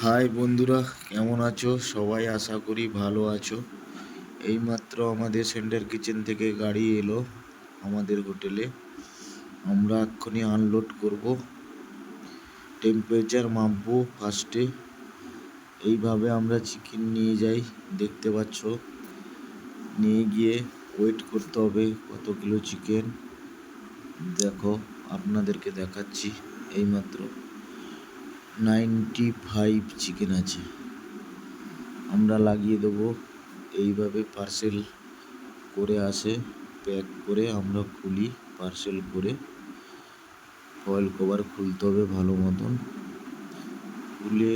High বন্ধুরা, কেমন আছো? সবাই আশা করি ভালো আছো। এইমাত্র আমাদের সেন্টার কিচেন থেকে গাড়ি এলো আমাদের হোটেলে। আমরা এক্ষুনি আনলোড করব। টেম্পারেচার মাপবো ফার্স্টে। এইভাবে আমরা চিকেন নিয়ে যাই, দেখতে পাচ্ছ। নিয়ে গিয়ে ওয়েট করতে হবে কত কিলো চিকেন। দেখো, আপনাদেরকে দেখাচ্ছি। এইমাত্র 95 চিকেন আছে। আমরা লাগিয়ে দেবো। এইভাবে পার্সেল করে আসে, প্যাক করে আমরা খুলি। পার্সেল করে ফয়েল কভার খুলতে হবে ভালো মতন। খুলে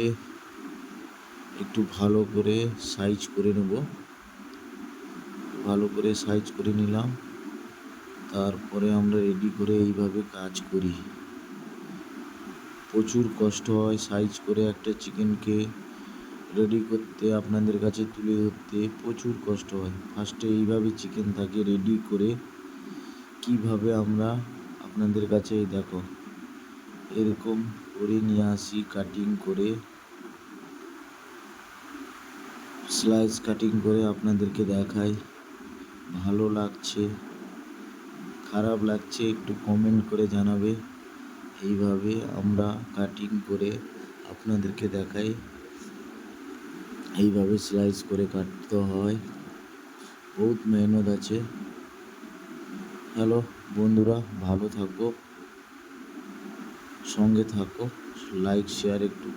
একটু ভালো করে সাইজ করে নেব। ভালো করে সাইজ করে নিলাম। তারপরে আমরা রেডি করে এইভাবে কাজ করি। প্রচুর কষ্ট হয় সাইজ করে একটা চিকেনকে রেডি করতে, আপনাদের কাছে তুলে ধরতে প্রচুর কষ্ট হয়। ফার্স্টে এইভাবে চিকেন থাকে রেডি করে কিভাবে আমরা আপনাদের কাছে দেখো এরকম করে নিয়ে আসি, কাটিং করে স্লাইস কাটিং করে আপনাদেরকে দেখাই। ভালো লাগছে খারাপ লাগছে একটু কমেন্ট করে জানাবে। এইভাবে আমরা কাটিং করে আপনাদেরকে দেখাই। এইভাবে স্লাইস করে কাটতে হয়, বহুত মেহনত আছে। হ্যালো বন্ধুরা, ভালো থাকো, সঙ্গে থাকো, লাইক শেয়ার একটু